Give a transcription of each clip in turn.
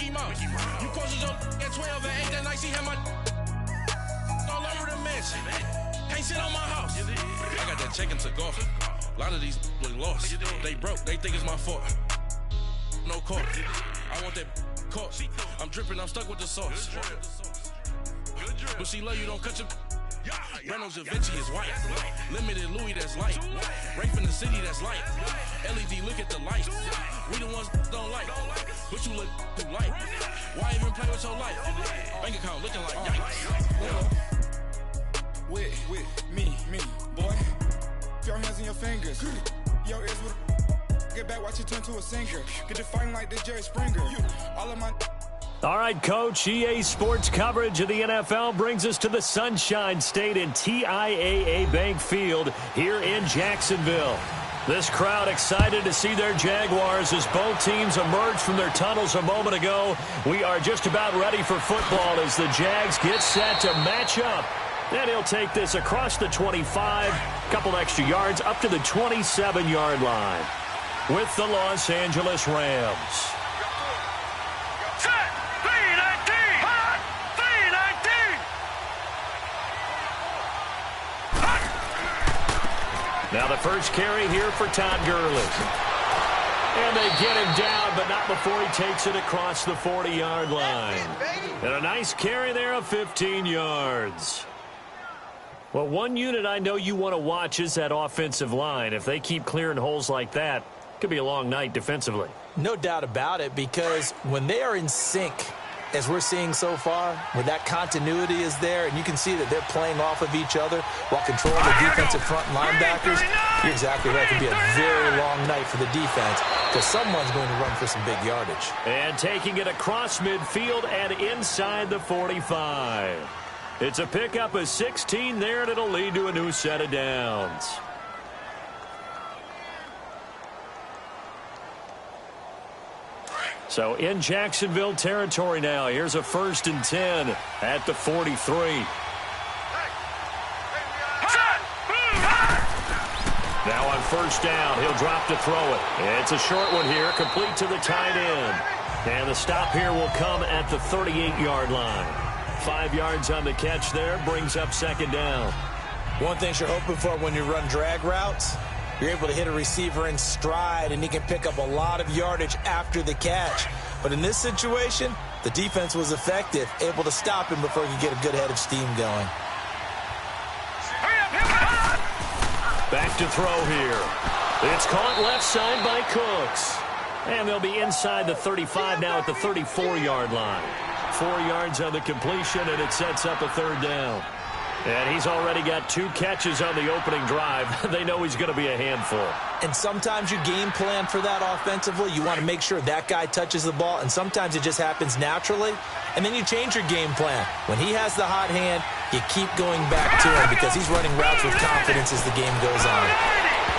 Mickey Mouse. You posted your at 12 and 8 that night, she had my all over the mansion. Can't sit on my house. I got that check into golf. A lot of these look lost. They broke, they think it's my fault. No court. I want that court. I'm dripping, I'm stuck with the sauce. But she love you, don't cut your. Reynolds Da Vinci is white. Limited Louis, that's light. Rape in the city, that's light. LED, look at the light. We the ones don't like. But you look too light. Why even play with your life? Bank account looking like yikes. With me, boy. Your hands in your fingers. Your ears with get back, watch it turn to a singer. Get the fighting like this Jerry Springer. All of my. All right, Coach, EA Sports coverage of the NFL brings us to the Sunshine State in TIAA Bank Field here in Jacksonville. This crowd excited to see their Jaguars as both teams emerged from their tunnels a moment ago. We are just about ready for football as the Jags get set to match up. And he'll take this across the 25, couple extra yards up to the 27-yard line with the Los Angeles Rams. Now the first carry here for Todd Gurley. And they get him down, but not before he takes it across the 40-yard line. And a nice carry there of 15 yards. Well, one unit I know you want to watch is that offensive line. If they keep clearing holes like that, it could be a long night defensively. No doubt about it, because when they are in sync, as we're seeing so far, where that continuity is there, and you can see that they're playing off of each other while controlling the defensive front linebackers, you're exactly right. It could be a very long night for the defense because someone's going to run for some big yardage. And taking it across midfield and inside the 45. It's a pickup of 16 there, and it'll lead to a new set of downs. So in Jacksonville territory now. Here's a 1st and 10 at the 43. Now on 1st down, he'll drop to throw it. It's a short one here, complete to the tight end. And the stop here will come at the 38-yard line. 5 yards on the catch there, brings up 2nd down. One thing you're hoping for when you run drag routes, you're able to hit a receiver in stride, and he can pick up a lot of yardage after the catch. But in this situation, the defense was effective, able to stop him before he could get a good head of steam going. Back to throw here. It's caught left side by Cooks. And they'll be inside the 35 now at the 34-yard line. 4 yards on the completion, and it sets up a 3rd down. And he's already got 2 catches on the opening drive. They know he's going to be a handful. And sometimes you game plan for that offensively. You want to make sure that guy touches the ball, and sometimes it just happens naturally. And then you change your game plan. When he has the hot hand, you keep going back to him because he's running routes with confidence as the game goes on.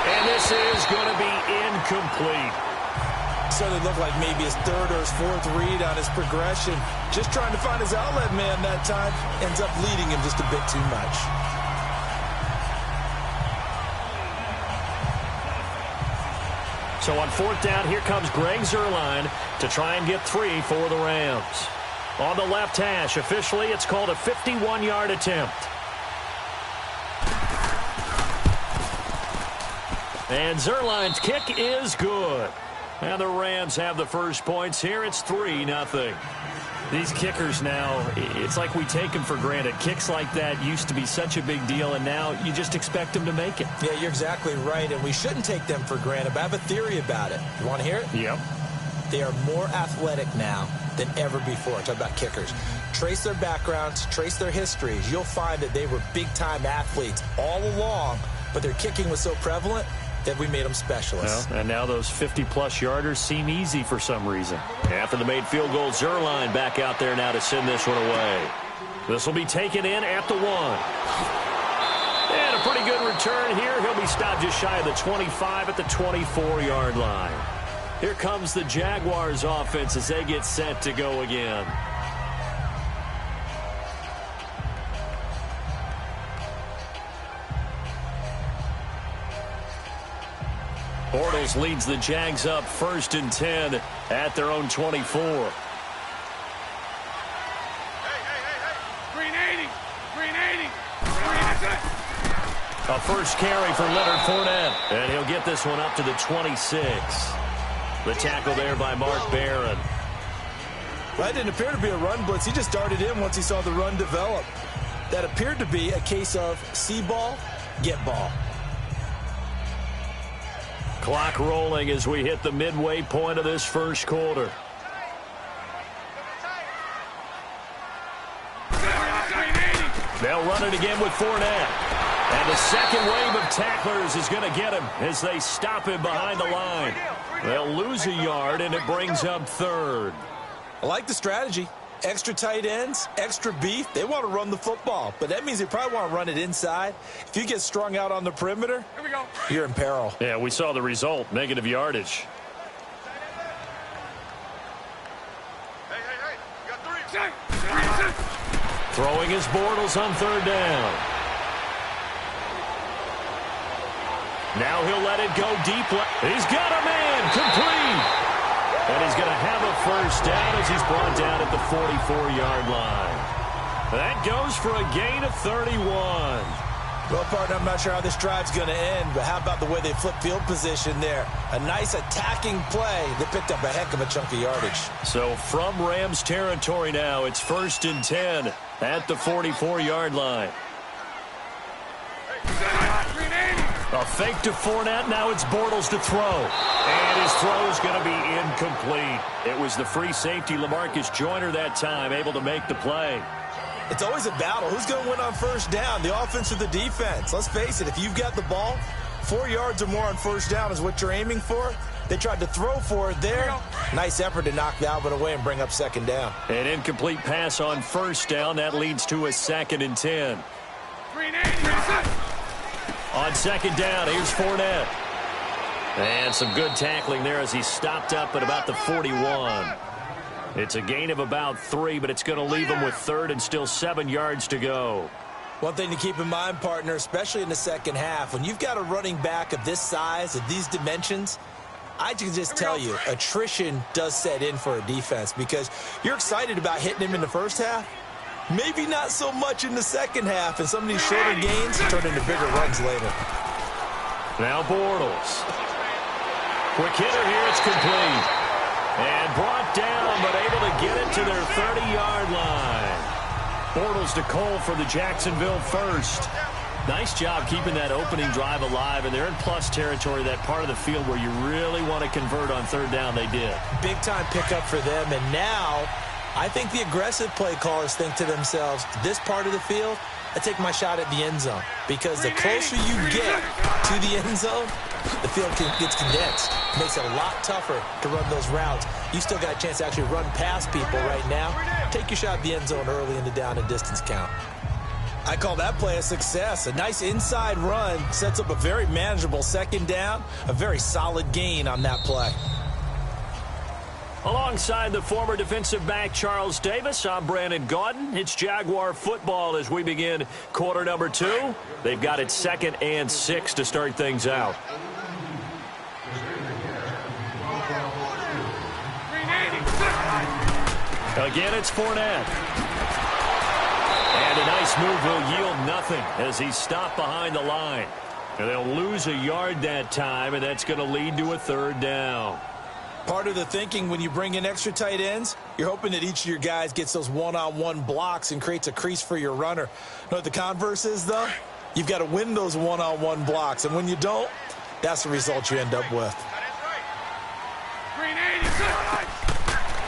And this is going to be incomplete. So it looked like maybe his 3rd or his 4th read on his progression. Just trying to find his outlet man that time. Ends up leading him just a bit too much. So on 4th down, here comes Greg Zuerlein to try and get 3 for the Rams. On the left hash, officially, it's called a 51-yard attempt. And Zuerlein's kick is good. And the Rams have the first points here. It's 3-0. These kickers now, it's like we take them for granted. Kicks like that used to be such a big deal, and now you just expect them to make it. Yeah, you're exactly right, and we shouldn't take them for granted, but I have a theory about it. You want to hear it? Yep. They are more athletic now than ever before. Talk about kickers. Trace their backgrounds, trace their histories. You'll find that they were big-time athletes all along, but their kicking was so prevalent that we made them specialists. Well, and now those 50-plus yarders seem easy for some reason. After the made field goal, Zuerlein back out there now to send this one away. This will be taken in at the 1. And a pretty good return here. He'll be stopped just shy of the 25 at the 24-yard line. Here comes the Jaguars offense as they get set to go again. Bortles leads the Jags up 1st and 10 at their own 24. A first carry for Leonard Fournette, and he'll get this one up to the 26. The tackle there by Mark Barron. Well, that didn't appear to be a run blitz. He just darted in once he saw the run develop. That appeared to be a case of see ball, get ball. Clock rolling as we hit the midway point of this first quarter. They'll run it again with Fournette. And the second wave of tacklers is going to get him as they stop him behind the line. They'll lose a yard, and it brings up third. I like the strategy. Extra tight ends, extra beef. They want to run the football, but that means they probably want to run it inside. If you get strung out on the perimeter, you're in peril. Yeah, we saw the result, negative yardage. Throwing his Bortles on third down. Now he'll let it go deep. He's got a man complete. And he's going to have a first down as he's brought down at the 44-yard line. That goes for a gain of 31. Well, partner, I'm not sure how this drive's going to end, but how about the way they flip field position there? A nice attacking play that picked up a heck of a chunk of yardage. So from Rams territory now, it's 1st and 10 at the 44-yard line. A fake to Fournette. Now it's Bortles to throw. And his throw is going to be incomplete. It was the free safety, LaMarcus Joyner, that time, able to make the play. It's always a battle. Who's going to win on first down, the offense or the defense? Let's face it, if you've got the ball, 4 yards or more on first down is what you're aiming for. They tried to throw for it there. Nice effort to knock Dalvin away and bring up second down. An incomplete pass on first down. That leads to a 2nd and 10. On second down, here's Fournette. And some good tackling there as he stopped up at about the 41. It's a gain of about 3, but it's going to leave him with 3rd and still 7 yards to go. One thing to keep in mind, partner, especially in the second half, when you've got a running back of this size, of these dimensions, I can just tell you, attrition does set in for a defense because you're excited about hitting him in the first half. Maybe not so much in the second half, and some of these shorter gains turn into bigger runs later. Now Bortles. Quick hitter here, it's complete. And brought down, but able to get it to their 30-yard line. Bortles to Cole for the Jacksonville first. Nice job keeping that opening drive alive, and they're in plus territory, that part of the field where you really want to convert on third down. They did. Big-time pickup for them, and now I think the aggressive play callers think to themselves, this part of the field, I take my shot at the end zone. Because the closer you get to the end zone, the field gets condensed. Makes it a lot tougher to run those routes. You still got a chance to actually run past people right now. Take your shot at the end zone early in the down and distance count. I call that play a success. A nice inside run sets up a very manageable second down. A very solid gain on that play. Alongside the former defensive back Charles Davis, I'm Brandon Gaudin. It's Jaguar football as we begin quarter number 2. They've got it 2nd and 6 to start things out. Again, it's Fournette. And a nice move will yield nothing as he's stopped behind the line. And they'll lose a yard that time, and that's going to lead to a 3rd down. Part of the thinking when you bring in extra tight ends, you're hoping that each of your guys gets those one-on-one blocks and creates a crease for your runner. You know what the converse is, though? You've got to win those one-on-one blocks, and when you don't, that's the result you end up with.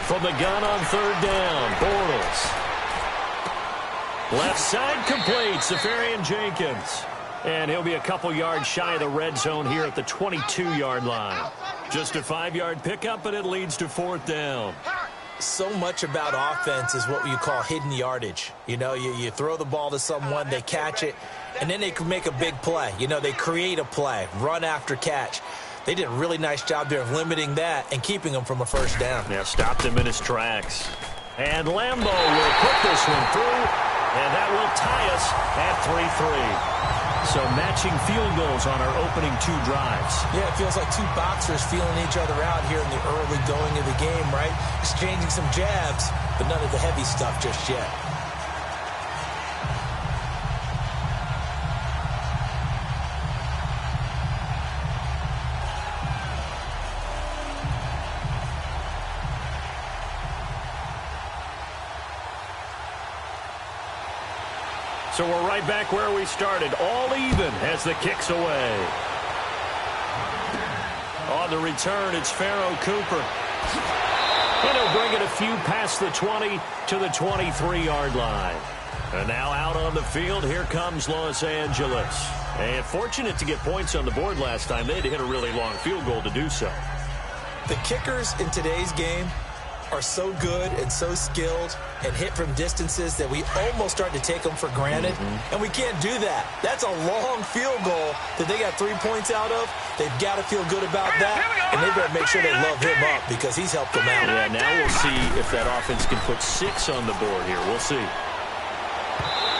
From the gun on 3rd down, Bortles. Left side complete, Safarian Jenkins. And he'll be a couple yards shy of the red zone here at the 22-yard line. Just a 5-yard pickup, but it leads to 4th down. So much about offense is what you call hidden yardage. You know, you throw the ball to someone, they catch it, and then they can make a big play. You know, they create a play, run after catch. They did a really nice job there of limiting that and keeping him from a first down. Yeah, stopped him in his tracks. And Lambeau will put this one through, and that will tie us at 3-3. So matching field goals on our opening 2 drives. Yeah, it feels like 2 boxers feeling each other out here in the early going of the game, right? Exchanging some jabs, but none of the heavy stuff just yet. So we're right back where we started, all even as the kick's away. On the return, it's Pharaoh Cooper. And he'll bring it a few past the 20 to the 23-yard line. And now out on the field, here comes Los Angeles. And fortunate to get points on the board last time. They had to hit a really long field goal to do so. The kickers in today's game are so good and so skilled and hit from distances that we almost start to take them for granted. And we can't do that. That's a long field goal that they got 3 points out of. They've got to feel good about that, and they better make sure they love him up because he's helped them out. Yeah, now we'll see if that offense can put 6 on the board here. We'll see.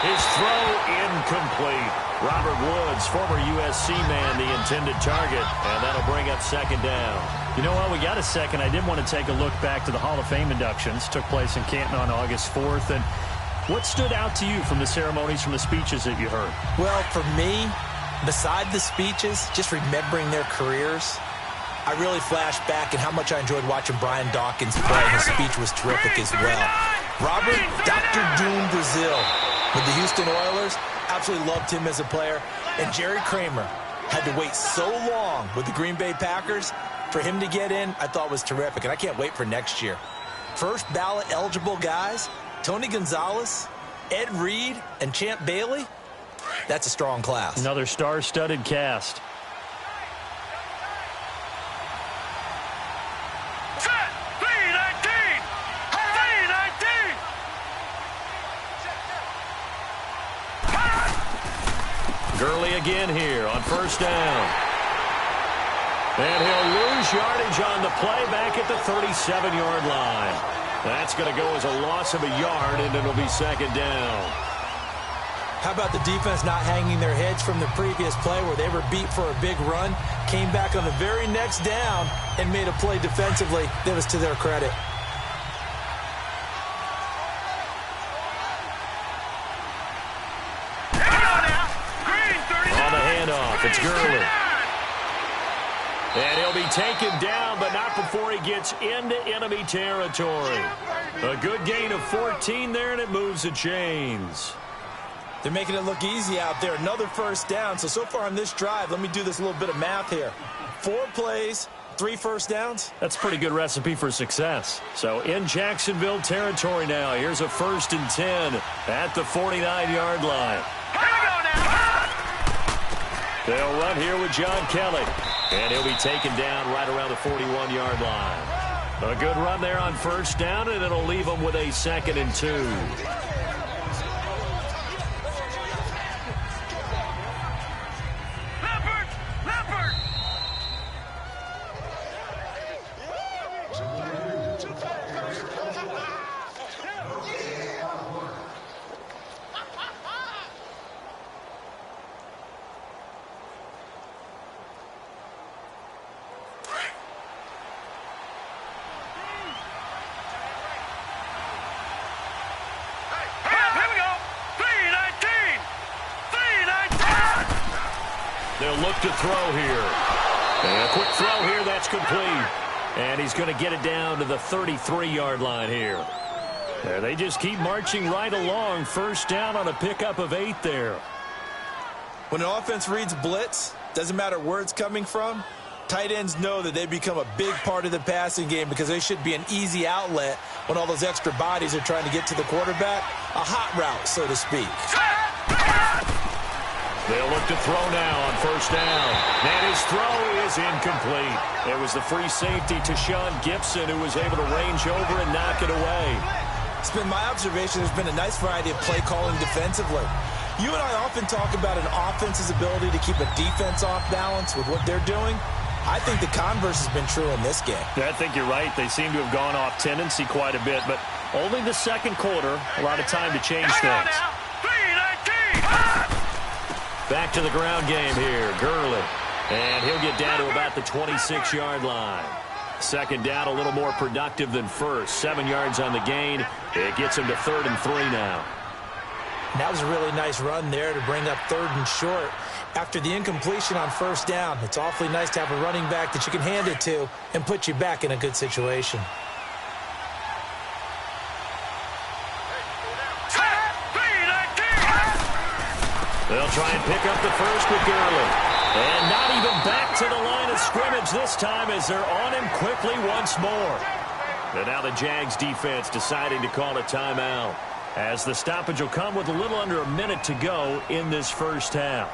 His throw incomplete. Robert Woods, former USC man, the intended target, and that'll bring up second down. You know what? We got a second. I did want to take a look back to the Hall of Fame inductions. Took place in Canton on August 4th. And what stood out to you from the ceremonies, from the speeches that you heard? Well, for me, beside the speeches, just remembering their careers, I really flashed back at how much I enjoyed watching Brian Dawkins play. His speech was terrific as well. Robert Dr. Doom Brazil with the Houston Oilers, absolutely loved him as a player. And Jerry Kramer had to wait so long with the Green Bay Packers. For him to get in, I thought was terrific, and I can't wait for next year. First ballot eligible guys, Tony Gonzalez, Ed Reed, and Champ Bailey. That's a strong class. Another star-studded cast. Gurley again here on first down. And he'll lose yardage on the play back at the 37-yard line. That's going to go as a loss of a yard, and it'll be second down. How about the defense not hanging their heads from the previous play where they were beat for a big run, came back on the very next down, and made a play defensively that was to their credit. On the handoff, it's Gurley. And he'll be taken down, but not before he gets into enemy territory. A good gain of 14 there, and it moves the chains. They're making it look easy out there. Another first down. So far on this drive, let me do this little bit of math here. 4 plays, 3 first downs. That's a pretty good recipe for success. So in Jacksonville territory now, here's a 1st and 10 at the 49-yard line. They'll run here with John Kelly. And he'll be taken down right around the 41-yard line. A good run there on first down, and it'll leave them with a 2nd and 2. They'll look to throw here. And a quick throw here, that's complete. And he's going to get it down to the 33-yard line here. They just keep marching right along. First down on a pickup of 8 there. When an offense reads blitz, doesn't matter where it's coming from, tight ends know that they become a big part of the passing game because they should be an easy outlet when all those extra bodies are trying to get to the quarterback. A hot route, so to speak. They'll look to throw now on first down. And his throw is incomplete. It was the free safety to Sean Gibson who was able to range over and knock it away. It's been my observation there's been a nice variety of play calling defensively. You and I often talk about an offense's ability to keep a defense off balance with what they're doing. I think the converse has been true in this game. I think you're right. They seem to have gone off tendency quite a bit, but only the second quarter, a lot of time to change things. Back to the ground game here, Gurley. And he'll get down to about the 26-yard line. Second down, a little more productive than first. 7 yards on the gain. It gets him to 3rd and 3 now. And that was a really nice run there to bring up 3rd and short. After the incompletion on first down, it's awfully nice to have a running back that you can hand it to and put you back in a good situation. They'll try and pick up the first with Gurley. And not even back to the line of scrimmage this time as they're on him quickly once more. And now the Jags defense deciding to call a timeout, as the stoppage will come with a little under a minute to go in this first half.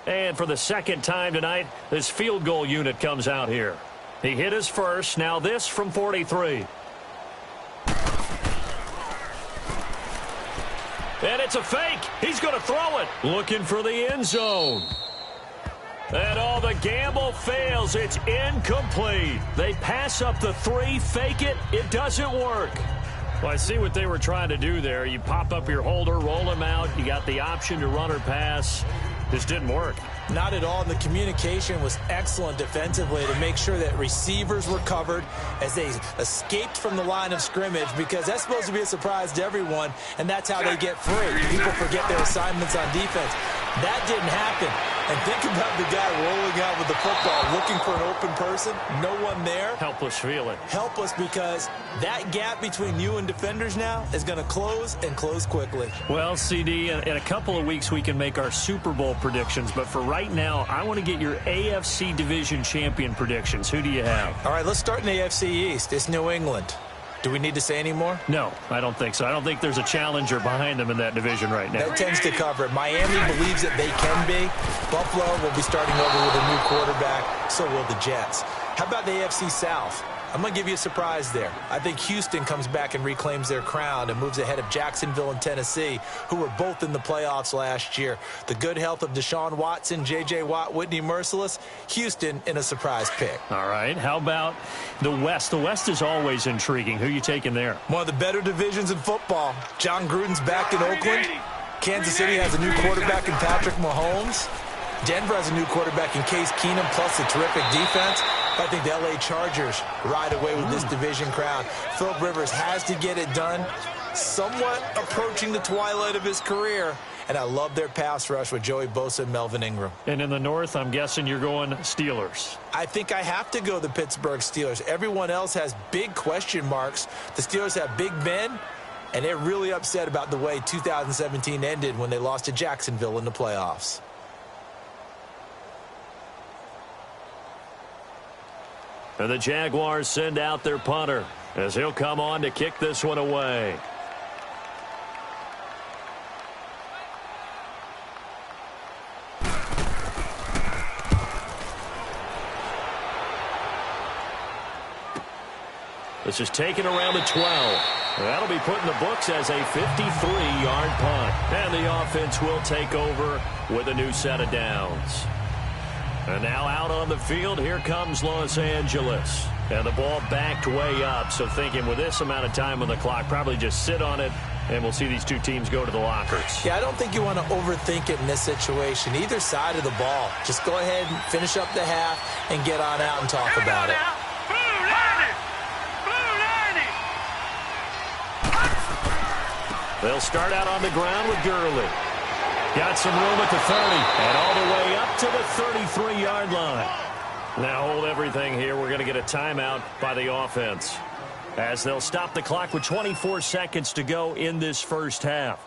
And for the second time tonight, this field goal unit comes out here. He hit his first. Now this from 43. And it's a fake. He's going to throw it. Looking for the end zone. And all the gamble fails. It's incomplete. They pass up the 3, fake it. It doesn't work. Well, I see what they were trying to do there. You pop up your holder, roll him out. You got the option to run or pass. This didn't work. Not at all. And the communication was excellent defensively to make sure that receivers were covered as they escaped from the line of scrimmage, because that's supposed to be a surprise to everyone, and that's how they get free. People forget their assignments on defense. That didn't happen. And think about the guy rolling out with the football, looking for an open person, no one there. Helpless feeling. Helpless, because that gap between you and defenders now is going to close, and close quickly. Well, CD, in a couple of weeks we can make our Super Bowl predictions, but for right now, I want to get your AFC Division Champion predictions. Who do you have? All right, let's start in the AFC East. It's New England. Do we need to say any more? No, I don't think so. I don't think there's a challenger behind them in that division right now. That tends to cover it. Miami believes that they can be. Buffalo will be starting over with a new quarterback. So will the Jets. How about the AFC South? I'm going to give you a surprise there. I think Houston comes back and reclaims their crown and moves ahead of Jacksonville and Tennessee, who were both in the playoffs last year. The good health of Deshaun Watson, J.J. Watt, Whitney Merciless, Houston in a surprise pick. All right. How about the West? The West is always intriguing. Who are you taking there? One of the better divisions in football. John Gruden's back in Oakland. Kansas City has a new quarterback in Patrick Mahomes. Denver has a new quarterback in Case Keenum, plus a terrific defense. I think the L.A. Chargers ride away with this division crown. Philip Rivers has to get it done, somewhat approaching the twilight of his career. And I love their pass rush with Joey Bosa and Melvin Ingram. And in the North, I'm guessing you're going Steelers. I think I have to go the Pittsburgh Steelers. Everyone else has big question marks. The Steelers have Big Ben, and they're really upset about the way 2017 ended when they lost to Jacksonville in the playoffs. And the Jaguars send out their punter as he'll come on to kick this one away. This is taken around the 12. That'll be put in the books as a 53-yard punt. And the offense will take over with a new set of downs. And now out on the field, here comes Los Angeles. And the ball backed way up, so thinking with this amount of time on the clock, probably just sit on it, and we'll see these two teams go to the lockers. Yeah, I don't think you want to overthink it in this situation. Either side of the ball. Just go ahead and finish up the half and get on out and talk about it. They'll start out on the ground with Gurley. Got some room at the 30, and all the way up to the 33-yard line. Now hold everything here. We're going to get a timeout by the offense, as they'll stop the clock with 24 seconds to go in this first half.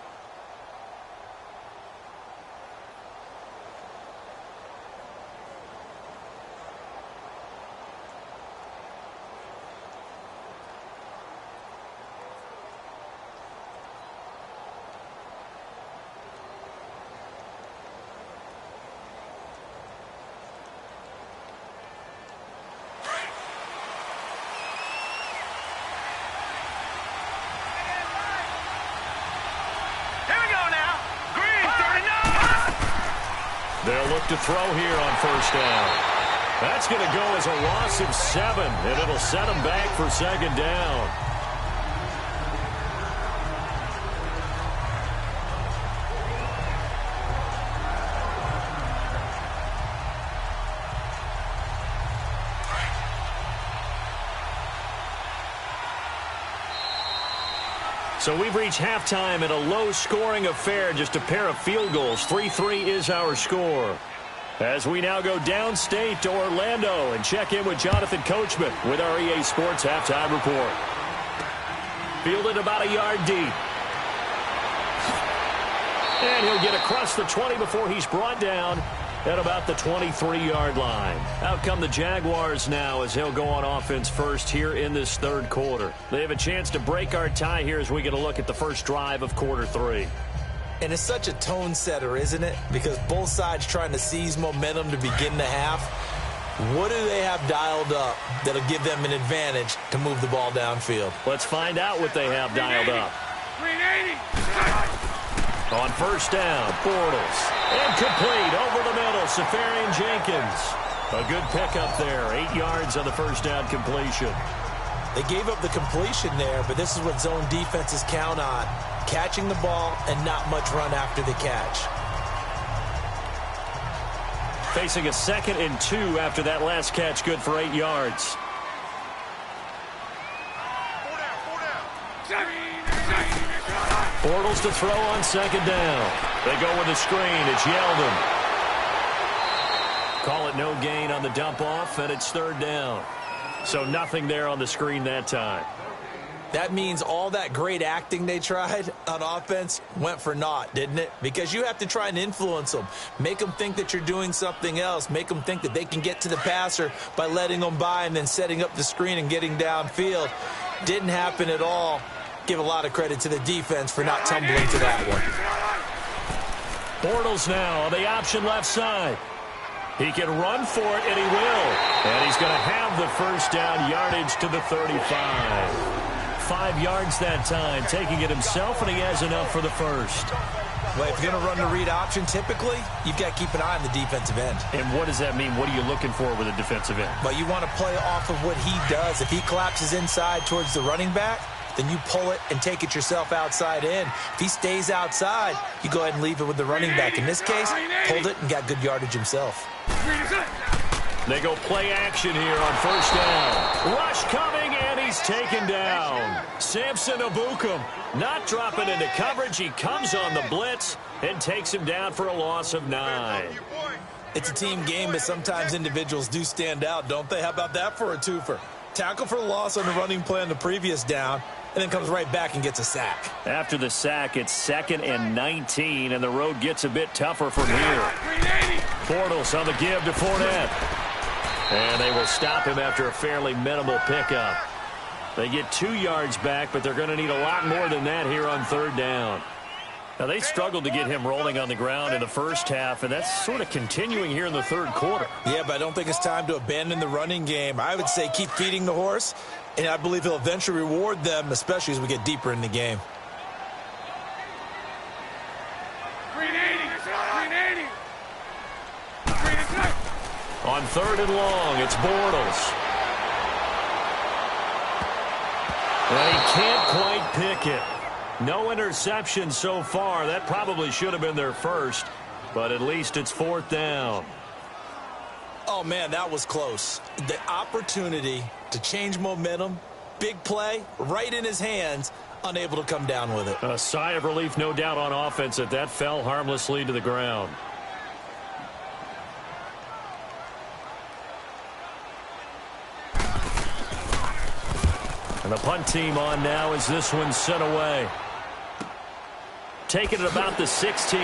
They'll look to throw here on first down. That's going to go as a loss of 7, and it'll set them back for second down. So we've reached halftime in a low-scoring affair, just a pair of field goals. 3-3 is our score. As we now go downstate to Orlando and check in with Jonathan Coachman with our EA Sports Halftime Report. Fielded about a yard deep. And he'll get across the 20 before he's brought down at about the 23-yard line. Out come the Jaguars now as they'll go on offense first here in this third quarter. They have a chance to break our tie here as we get a look at the first drive of quarter 3. And it's such a tone setter, isn't it? Because both sides trying to seize momentum to begin the half. What do they have dialed up that'll give them an advantage to move the ball downfield? Let's find out what they have dialed up. 380. On first down, Bortles. Incomplete over the middle, Safarian Jenkins. A good pickup there, 8 yards on the first down completion. They gave up the completion there, but this is what zone defenses count on. Catching the ball and not much run after the catch. Facing a 2nd and 2 after that last catch, good for 8 yards. Bortles to throw on 2nd down. They go with a screen. It's Yeldon. Call it no gain on the dump off, and it's 3rd down. So nothing there on the screen that time. That means all that great acting they tried on offense went for naught, didn't it? Because you have to try and influence them. Make them think that you're doing something else. Make them think that they can get to the passer by letting them by and then setting up the screen and getting downfield. Didn't happen at all. Give a lot of credit to the defense for not tumbling to that one. Bortles now on the option left side. He can run for it, and he will. And he's going to have the first down, yardage to the 35. 5 yards that time, taking it himself, and he has enough for the first. Well, if you're going to run the read option, typically, you've got to keep an eye on the defensive end. And what does that mean? What are you looking for with a defensive end? Well, you want to play off of what he does. If he collapses inside towards the running back, then you pull it and take it yourself outside in. If he stays outside, you go ahead and leave it with the running back. In this case, pulled it and got good yardage himself. They go play action here on first down. Rush coming, and he's taken down. Samson Abukum not dropping into coverage. He comes on the blitz and takes him down for a loss of 9. It's a team game, but sometimes individuals do stand out, don't they? How about that for a twofer? Tackle for loss on the running play on the previous down, and then comes right back and gets a sack. After the sack, it's 2nd and 19, and the road gets a bit tougher from here. Bortles on the give to Fournette. And they will stop him after a fairly minimal pickup. They get 2 yards back, but they're going to need a lot more than that here on 3rd down. Now, they struggled to get him rolling on the ground in the first half, and that's sort of continuing here in the 3rd quarter. Yeah, but I don't think it's time to abandon the running game. I would say keep feeding the horse, and I believe he'll eventually reward them, especially as we get deeper in the game. 380. On 3rd and long, it's Bortles. And he can't quite pick it. No interception so far. That probably should have been their first, but at least it's 4th down. Oh, man, that was close. The opportunity to change momentum, big play, right in his hands, unable to come down with it. A sigh of relief, no doubt, on offense that fell harmlessly to the ground. And the punt team on now as this one's sent away. Taking it about the 16.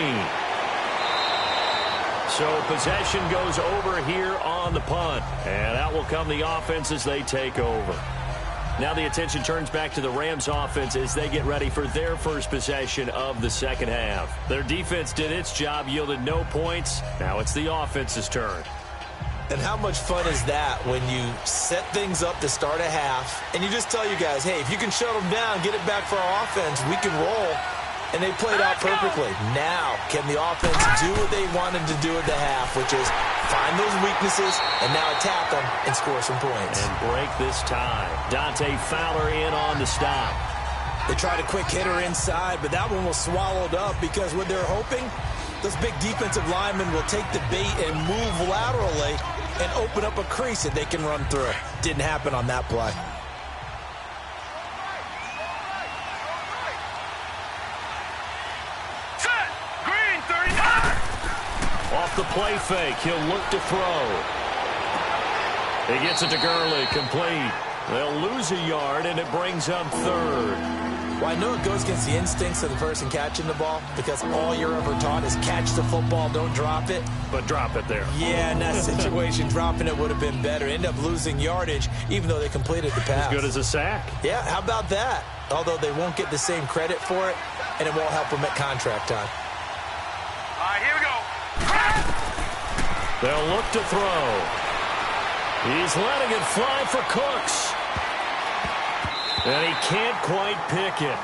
So possession goes over here on the punt. And out will come the offense as they take over. Now the attention turns back to the Rams offense as they get ready for their first possession of the second half. Their defense did its job, yielded no points. Now it's the offense's turn. And how much fun is that when you set things up to start a half and you just tell you guys, hey, if you can shut them down, get it back for our offense, we can roll. And they played out perfectly. Now, can the offense do what they wanted to do at the half, which is find those weaknesses and now attack them and score some points. And break this tie. Dante Fowler in on the stop. They tried a quick hitter inside, but that one was swallowed up because what they're hoping, those big defensive linemen will take the bait and move laterally and open up a crease that they can run through. Didn't happen on that play. the play fake. He'll look to throw. He gets it to Gurley, complete. They'll lose a yard, and it brings up third. Well, I know it goes against the instincts of the person catching the ball because all you're ever taught is catch the football, don't drop it. But drop it there. Yeah, in that situation, dropping it would have been better. End up losing yardage, even though they completed the pass. As good as a sack. Yeah, how about that? Although they won't get the same credit for it, and it won't help them at contract time. All right, here we go. They'll look to throw. He's letting it fly for Cooks. And he can't quite pick it.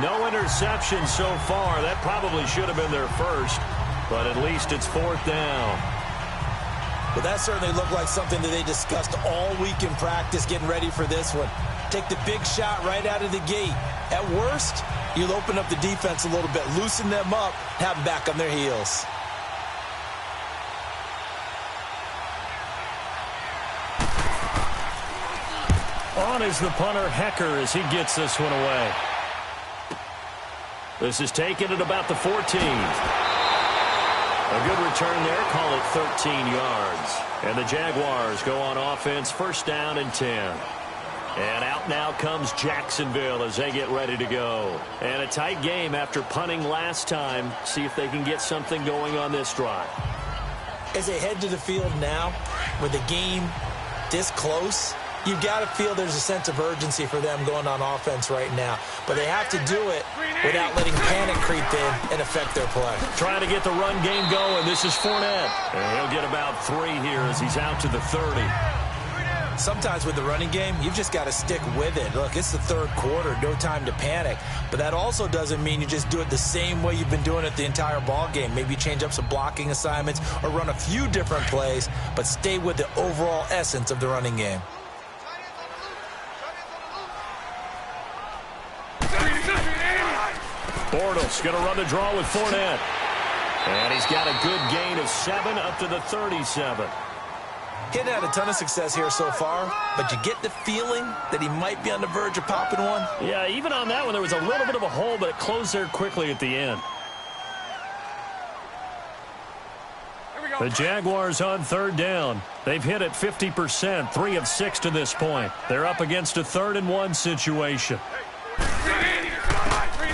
No interception so far. That probably should have been their first, but at least it's fourth down. Well, that certainly looked like something that they discussed all week in practice getting ready for this one. Take the big shot right out of the gate. At worst, you'll open up the defense a little bit, loosen them up, have them back on their heels. On is the punter, Hecker, as he gets this one away. This is taken at about the 14. A good return there, call it 13 yards. And the Jaguars go on offense, first down and 10. And out now comes Jacksonville as they get ready to go. And a tight game after punting last time. See if they can get something going on this drive. As they head to the field now, with the game this close, you've got to feel there's a sense of urgency for them going on offense right now. But they have to do it without letting panic creep in and affect their play. Trying to get the run game going. This is Fournette. And he'll get about 3 here as he's out to the 30. Sometimes with the running game, you've just got to stick with it. Look, it's the third quarter, no time to panic. But that also doesn't mean you just do it the same way you've been doing it the entire ball game. Maybe change up some blocking assignments or run a few different plays, but stay with the overall essence of the running game. Bortles going to run the draw with Fournette. And he's got a good gain of 7 up to the 37. He hadn't had a ton of success here so far, but you get the feeling that he might be on the verge of popping one. Yeah, even on that one, there was a little bit of a hole, but it closed there quickly at the end. The Jaguars on third down. They've hit it 50%, 3 of 6 to this point. They're up against a 3rd and 1 situation.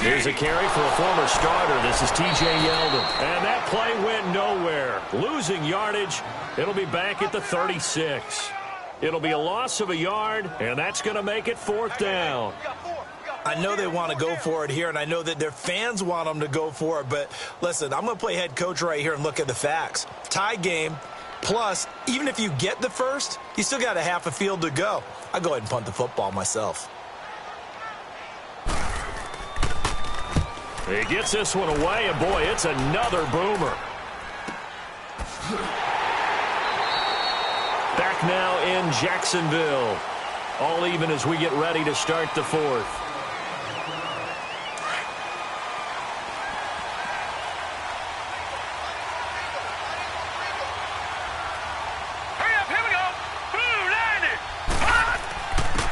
Here's a carry for a former starter. This is T.J. Yeldon. And that play went nowhere. Losing yardage. It'll be back at the 36. It'll be a loss of a yard, and that's going to make it 4th down. I know they want to go for it here, and I know that their fans want them to go for it. But, listen, I'm going to play head coach right here and look at the facts. Tie game, plus, even if you get the first, you still got a half a field to go. I'll go ahead and punt the football myself. He gets this one away, and boy, it's another boomer. Back now in Jacksonville. All even as we get ready to start the 4th. Hurry up, here we go. Boom, landed.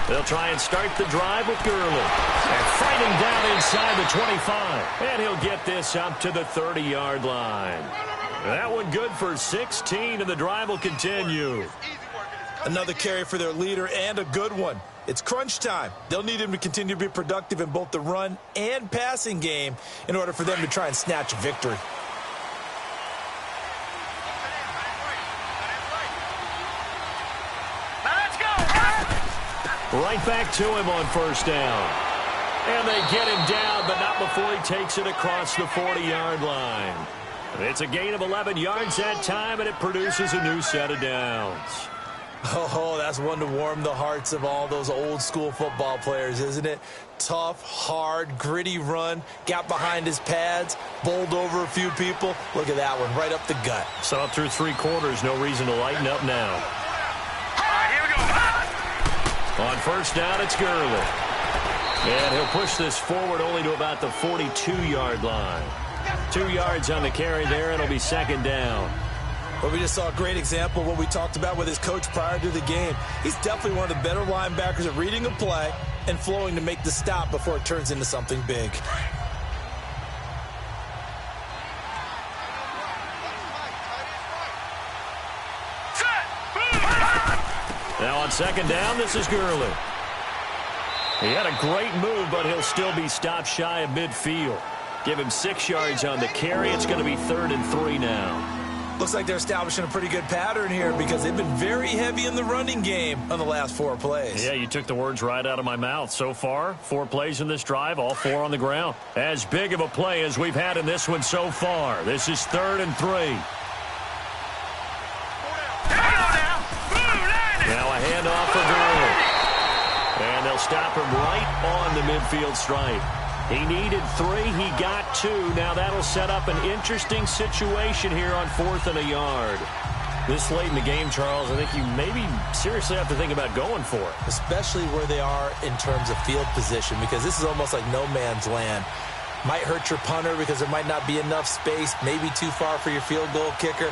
They'll try and start the drive with Gurley. And fighting down inside the 25. And he'll get this up to the 30-yard line. That one good for 16, and the drive will continue. Another carry for their leader and a good one. It's crunch time. They'll need him to continue to be productive in both the run and passing game in order for them to try and snatch a victory. Now let's go. Right back to him on first down. And they get him down, but not before he takes it across the 40-yard line. It's a gain of 11 yards that time, and it produces a new set of downs. Oh, that's one to warm the hearts of all those old-school football players, isn't it? Tough, hard, gritty run, got behind his pads, bowled over a few people. Look at that one, right up the gut. So up through 3 quarters, no reason to lighten up now. All right, here we go. On first down, it's Gurley. And he'll push this forward only to about the 42-yard line. 2 yards on the carry there, and it'll be second down. But we just saw a great example of what we talked about with his coach prior to the game. He's definitely one of the better linebackers at reading a play and flowing to make the stop before it turns into something big. Now on second down, this is Gurley. He had a great move, but he'll still be stopped shy of midfield. Give him 6 yards on the carry. It's going to be 3rd and 3 now. Looks like they're establishing a pretty good pattern here because they've been very heavy in the running game on the last 4 plays. Yeah, you took the words right out of my mouth. So far, 4 plays in this drive, all 4 on the ground. As big of a play as we've had in this one so far. This is 3rd and 3. Now a handoff for Gurley. And they'll stop him right on the midfield stripe. He needed 3. He got 2. Now that'll set up an interesting situation here on 4th and a yard. This late in the game, Charles, I think you maybe seriously have to think about going for it. Especially where they are in terms of field position, because this is almost like no man's land. Might hurt your punter because there might not be enough space, maybe too far for your field goal kicker.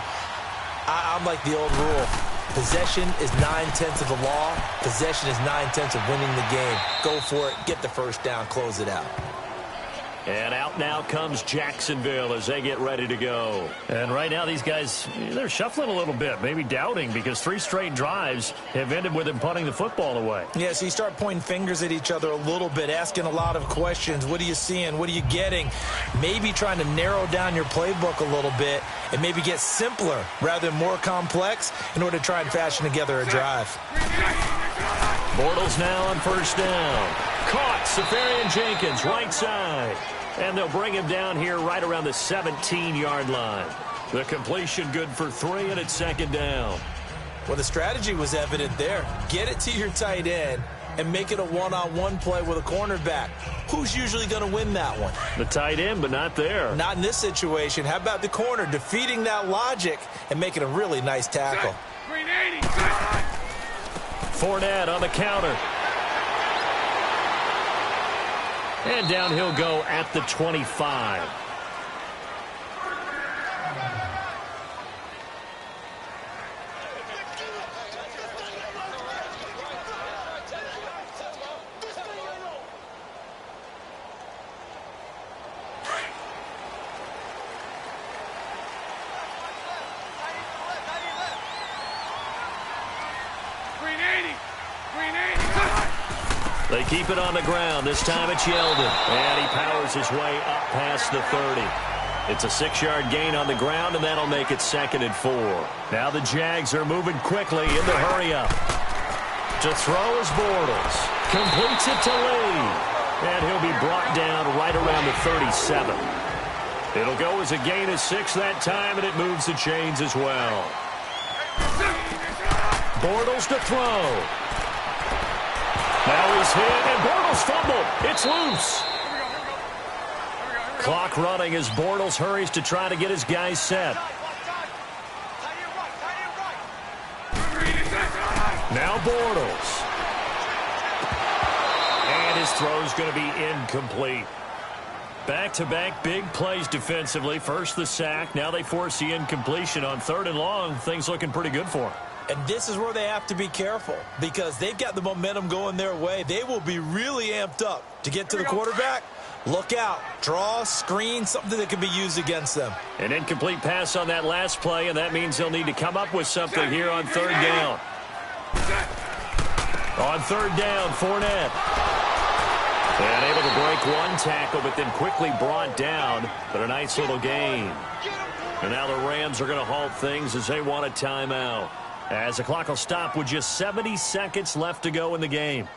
I'm like the old rule. Possession is 9/10 of the law. Possession is 9/10 of winning the game. Go for it. Get the first down. Close it out. And out now comes Jacksonville as they get ready to go. And right now these guys, they're shuffling a little bit, maybe doubting, because 3 straight drives have ended with them punting the football away. Yeah, so you start pointing fingers at each other a little bit, asking a lot of questions. What are you seeing? What are you getting? Maybe trying to narrow down your playbook a little bit and maybe get simpler rather than more complex in order to try and fashion together a drive. Bortles now on first down. Caught, Safarian Jenkins, right side. And they'll bring him down here right around the 17-yard line. The completion good for 3, and it's 2nd down. Well, the strategy was evident there. Get it to your tight end and make it a one-on-one play with a cornerback. Who's usually going to win that one? The tight end, but not there. Not in this situation. How about the corner defeating that logic and making a really nice tackle? Fournette on the counter. And down he'll go at the 25. They keep it on the ground. This time it's Yeldon. And he powers his way up past the 30. It's a 6-yard gain on the ground, and that'll make it 2nd and 4. Now the Jags are moving quickly in the hurry-up. To throw is Bortles. Completes it to Lee. And he'll be brought down right around the 37. It'll go as a gain of 6 that time, and it moves the chains as well. Bortles to throw. Now he's hit, and Bortles fumbled. It's loose. Clock running as Bortles hurries to try to get his guys set. Now Bortles. And his throw's going to be incomplete. Back-to-back big plays defensively. First the sack. Now they force the incompletion on 3rd and long. Things looking pretty good for them. And this is where they have to be careful because they've got the momentum going their way. They will be really amped up to get to the quarterback. Look out. Draw, screen, something that can be used against them. An incomplete pass on that last play, and that means they'll need to come up with something here on 3rd down. On 3rd down, Fournette. And able to break one tackle, but then quickly brought down. But a nice little gain. And now the Rams are going to halt things as they want a timeout. As the clock will stop with just 70 seconds left to go in the game.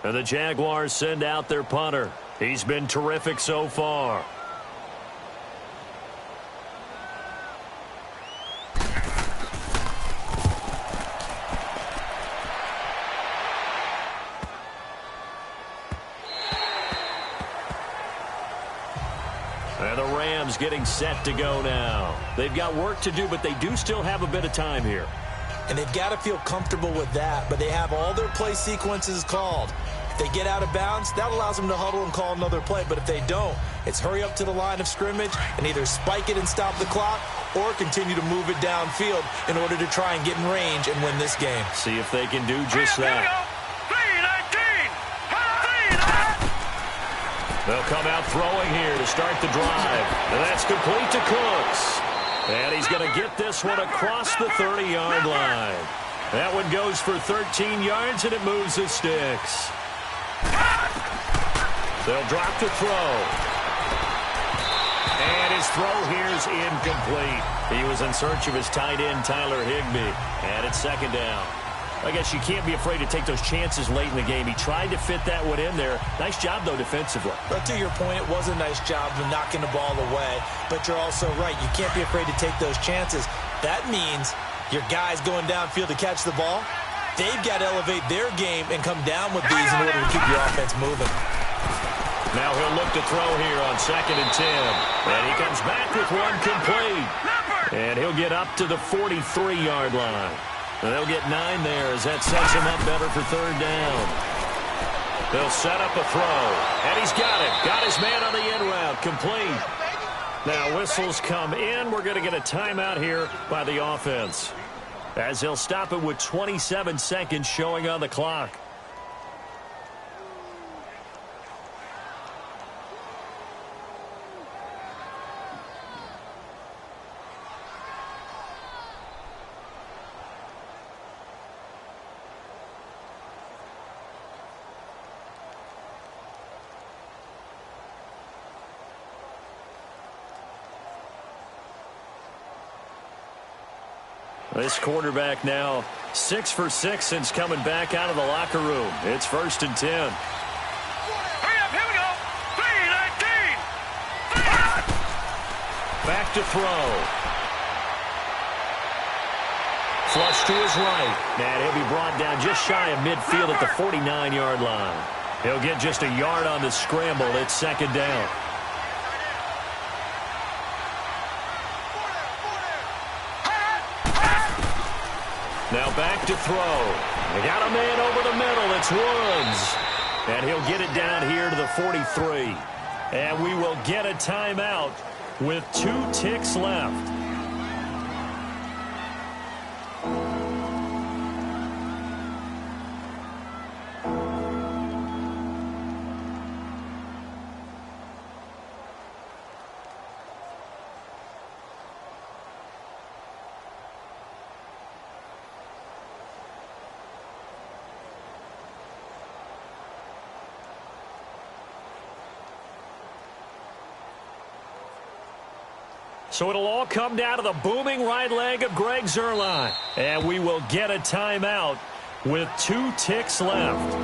And the Jaguars send out their punter. He's been terrific so far. And the Rams getting set to go now. They've got work to do, but they do still have a bit of time here. And they've got to feel comfortable with that, but they have all their play sequences called. If they get out of bounds, that allows them to huddle and call another play. But if they don't, it's hurry up to the line of scrimmage and either spike it and stop the clock or continue to move it downfield in order to try and get in range and win this game. See if they can do just that. They'll come out throwing here to start the drive. And that's complete to Cooks. And he's going to get this one across the 30-yard line. That one goes for 13 yards, and it moves the sticks. They'll drop to throw. And his throw here is incomplete. He was in search of his tight end, Tyler Higbee. And it's second down. I guess you can't be afraid to take those chances late in the game. He tried to fit that one in there. Nice job, though, defensively. But to your point, it was a nice job of knocking the ball away. But you're also right. You can't be afraid to take those chances. That means your guys going downfield to catch the ball, they've got to elevate their game and come down with these in order to keep your offense moving. Now he'll look to throw here on 2nd and 10. And he comes back with one complete. And he'll get up to the 43-yard line. And they'll get 9 there as that sets him up better for 3rd down. They'll set up a throw. And he's got it. Got his man on the in route. Complete. Now whistles come in. We're going to get a timeout here by the offense, as they'll stop it with 27 seconds showing on the clock. This quarterback now 6 for 6 since coming back out of the locker room. It's 1st and 10. Hurry up, here we go. 3-19. Back to throw. Flush to his right. And he'll be brought down just shy of midfield at the 49-yard line. He'll get just a yard on the scramble. It's 2nd down. Now back to throw. They got a man over the middle. It's Woods. And he'll get it down here to the 43. And we will get a timeout with 2 ticks left. So it'll all come down to the booming right leg of Greg Zuerlein. And we will get a timeout with 2 ticks left.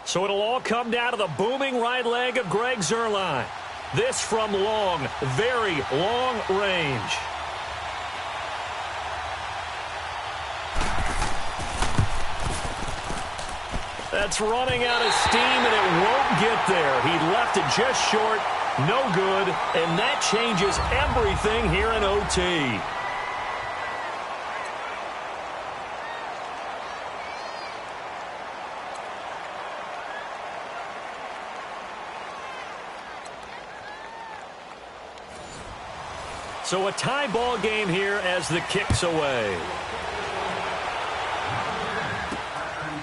So it'll all come down to the booming right leg of Greg Zuerlein. This from long, very long range. That's running out of steam, and it won't get there. He left it just short, no good, and that changes everything here in OT. So a tie ball game here as the kick's away.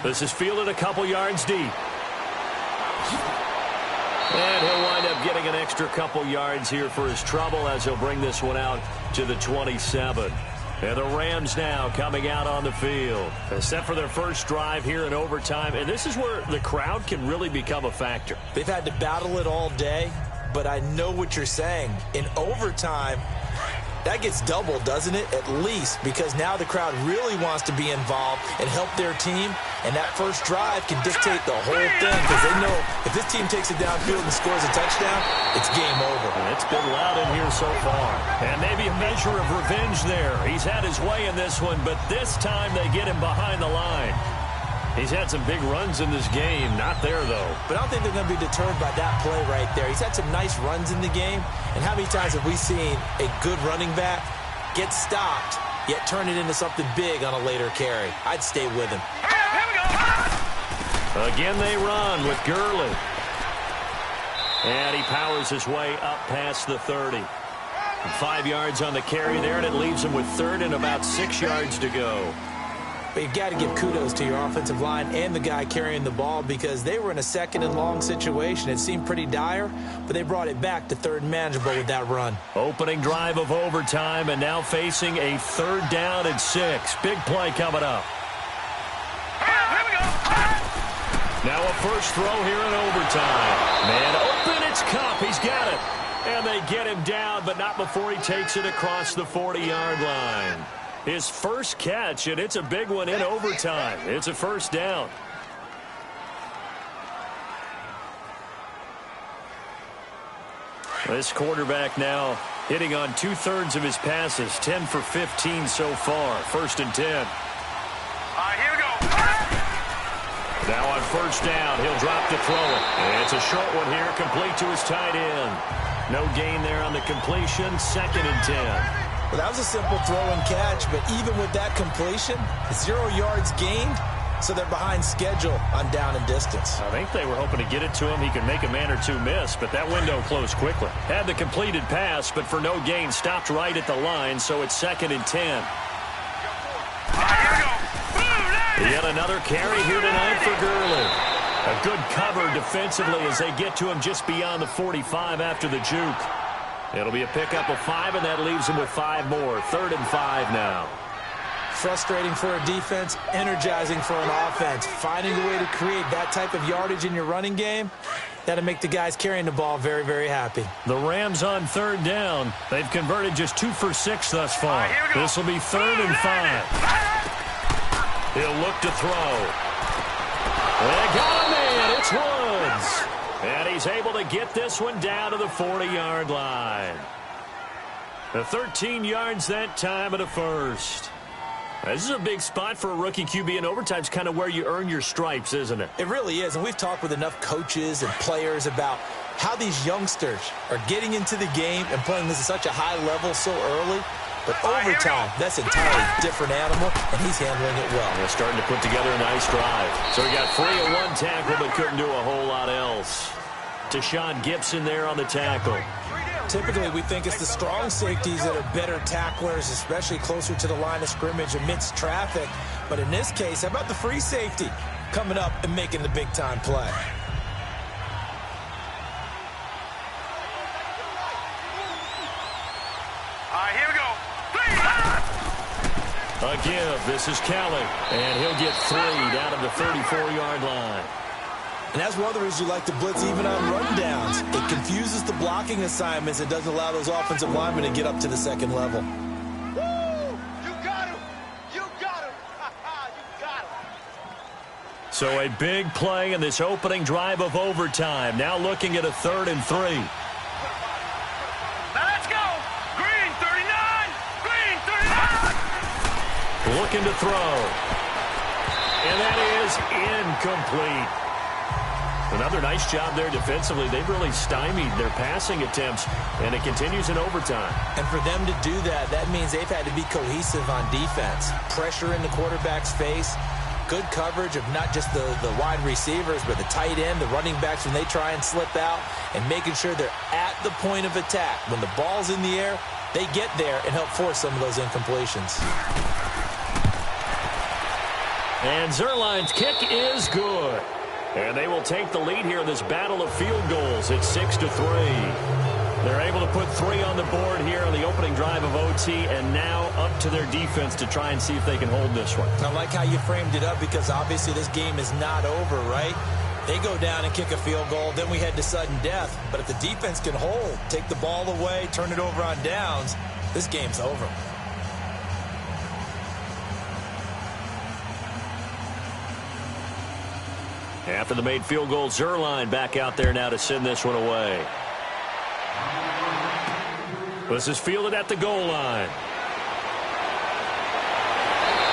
This is fielded a couple yards deep. And he'll wind up getting an extra couple yards here for his trouble as he'll bring this one out to the 27. And the Rams now coming out on the field. Set for their first drive here in overtime. And this is where the crowd can really become a factor. They've had to battle it all day, but I know what you're saying. In overtime, That gets doubled, doesn't it? At least, because now the crowd really wants to be involved and help their team, and that first drive can dictate the whole thing because they know if this team takes it downfield and scores a touchdown, it's game over. It's been loud in here so far. And maybe a measure of revenge there. He's had his way in this one, but this time they get him behind the line. He's had some big runs in this game. Not there, though. But I don't think they're going to be deterred by that play right there. He's had some nice runs in the game. And how many times have we seen a good running back get stopped, yet turn it into something big on a later carry? I'd stay with him. Again, they run with Gurley. And he powers his way up past the 30. 5 yards on the carry there, and it leaves him with third and about 6 yards to go. But you've got to give kudos to your offensive line and the guy carrying the ball because they were in a second and long situation. It seemed pretty dire, but they brought it back to third and manageable with that run. Opening drive of overtime and now facing a 3rd down and 6. Big play coming up. Here we go. Now a first throw here in overtime. Man open, it's Cup. He's got it. And they get him down, but not before he takes it across the 40-yard line. His first catch, and it's a big one in overtime. It's a first down. This quarterback now hitting on 2/3 of his passes, 10 for 15 so far. 1st and 10. Here we go. Now on first down, he'll drop to throw it. And it's a short one here, complete to his tight end. No gain there on the completion, 2nd and 10. Well, that was a simple throw and catch, but even with that completion, 0 yards gained, so they're behind schedule on down and distance. I think they were hoping to get it to him. He could make a man or two miss, but that window closed quickly. Had the completed pass, but for no gain, stopped right at the line, so it's 2nd and 10. Here we go. Yet another carry here tonight for Gurley. A good cover defensively as they get to him just beyond the 45 after the juke. It'll be a pickup of 5, and that leaves him with 5 more. 3rd and 5 now. Frustrating for a defense, energizing for an offense. Finding a way to create that type of yardage in your running game, that'll make the guys carrying the ball very, very happy. The Rams on 3rd down. They've converted just 2 for 6 thus far. This will be 3rd and 5. He'll look to throw. They got him in. It's Woods. And he's able to get this one down to the 40-yard line. The 13 yards that time at a first. This is a big spot for a rookie QB, and overtime's kind of where you earn your stripes, isn't it? It really is, and we've talked with enough coaches and players about how these youngsters are getting into the game and playing this at such a high level so early. But overtime, that's an entirely different animal, and he's handling it well. They're starting to put together a nice drive. So he got free of 1 tackle, but couldn't do a whole lot else. Deshaun Gibson there on the tackle. Typically, we think it's the strong safeties that are better tacklers, especially closer to the line of scrimmage amidst traffic. But in this case, how about the free safety coming up and making the big-time play? Here we go. A give. This is Kelly, and he'll get 3 down at the 34-yard line. And that's one of the reasons you like to blitz even on rundowns. It confuses the blocking assignments. It doesn't allow those offensive linemen to get up to the second level. Woo! You got him. You got him. You got him. So a big play in this opening drive of overtime. Now looking at a 3rd and 3. Now let's go. Green 39. Green 39. Looking to throw. And that is incomplete. Another nice job there defensively. They've really stymied their passing attempts, and it continues in overtime. And for them to do that, that means they've had to be cohesive on defense. Pressure in the quarterback's face, good coverage of not just the wide receivers, but the tight end, the running backs when they try and slip out, and making sure they're at the point of attack. When the ball's in the air, they get there and help force some of those incompletions. And Zerline's kick is good. And they will take the lead here in this battle of field goals. It's 6-3. They're able to put 3 on the board here on the opening drive of OT, and now up to their defense to try and see if they can hold this one. I like how you framed it up because obviously this game is not over, right? They go down and kick a field goal, then we head to sudden death. But if the defense can hold, take the ball away, turn it over on downs, this game's over. After the made field goal, Zuerlein back out there now to send this one away. This is fielded at the goal line.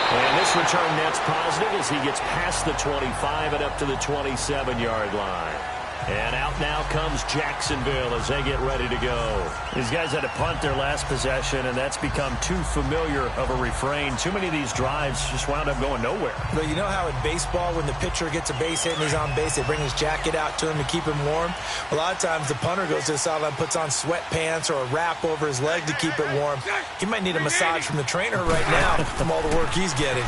And this return net's positive as he gets past the 25 and up to the 27-yard line. And out now comes Jacksonville as they get ready to go. These guys had to punt their last possession, and that's become too familiar of a refrain. Too many of these drives just wound up going nowhere. But you know how in baseball, when the pitcher gets a base hit and he's on base, they bring his jacket out to him to keep him warm? A lot of times the punter goes to the sideline, puts on sweatpants or a wrap over his leg to keep it warm. He might need a massage from the trainer right now from all the work he's getting.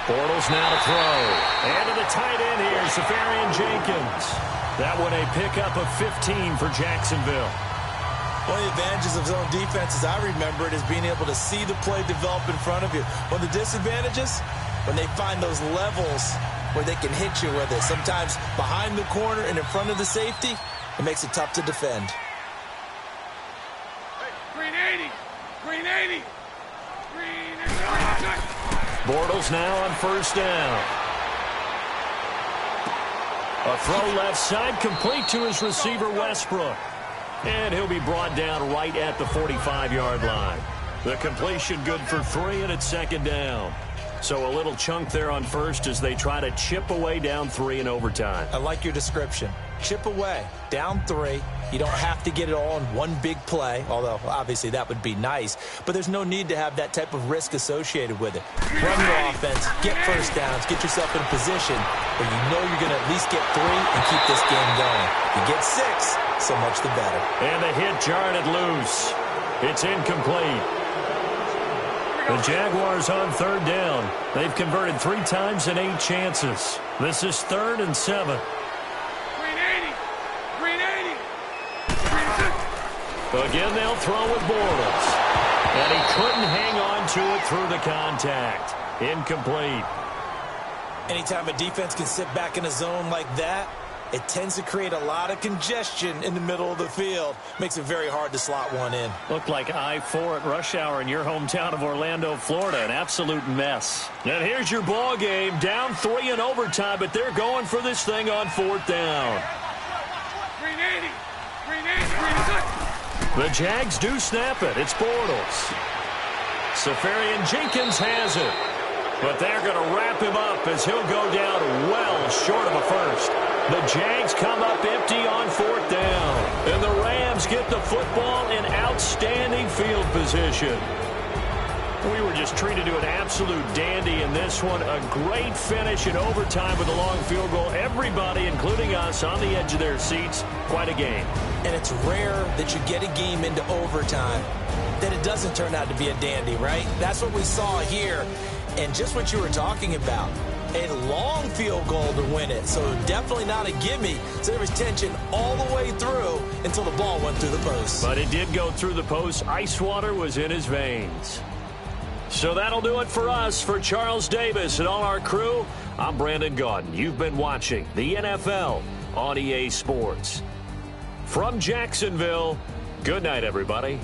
Bortles now to throw. And to the tight end here, Safarian Jenkins. That one a pickup of 15 for Jacksonville. One of the advantages of zone defense, as I remember it, is being able to see the play develop in front of you. One of the disadvantages, when they find those levels where they can hit you with it, sometimes behind the corner and in front of the safety, it makes it tough to defend. Hey, green 80! Green 80! Green 80! Bortles now on first down. A throw left side, complete to his receiver, Westbrook. And he'll be brought down right at the 45-yard line. The completion good for 3, and it's second down. So a little chunk there on first as they try to chip away down 3 in overtime. I like your description. Chip away, down 3. You don't have to get it all in one big play, although obviously that would be nice. But there's no need to have that type of risk associated with it. Run your offense, get first downs, get yourself in a position where you know you're going to at least get 3 and keep this game going. You get 6, so much the better. And the hit jarred it loose. It's incomplete. The Jaguars on third down. They've converted 3 times in 8 chances. This is 3rd and 7. Again, they'll throw with Bortles. And he couldn't hang on to it through the contact. Incomplete. Anytime a defense can sit back in a zone like that, it tends to create a lot of congestion in the middle of the field. Makes it very hard to slot one in. Looked like I-4 at rush hour in your hometown of Orlando, Florida. An absolute mess. And here's your ball game. Down 3 in overtime, but they're going for this thing on 4th down. Green 80! Green 80! Green 6! The Jags do snap it. It's Bortles. Safarian Jenkins has it. But they're going to wrap him up as he'll go down well short of a first. The Jags come up empty on 4th down. And the Rams get the football in outstanding field position. We were just treated to an absolute dandy in this one. A great finish in overtime with a long field goal. Everybody, including us, on the edge of their seats. Quite a game. And it's rare that you get a game into overtime that it doesn't turn out to be a dandy, right? That's what we saw here. And just what you were talking about, a long field goal to win it. So definitely not a gimme. So there was tension all the way through until the ball went through the post. But it did go through the post. Ice water was in his veins. So that'll do it for us. For Charles Davis and all our crew, I'm Brandon Gaudin. You've been watching the NFL on EA Sports. From Jacksonville, good night, everybody.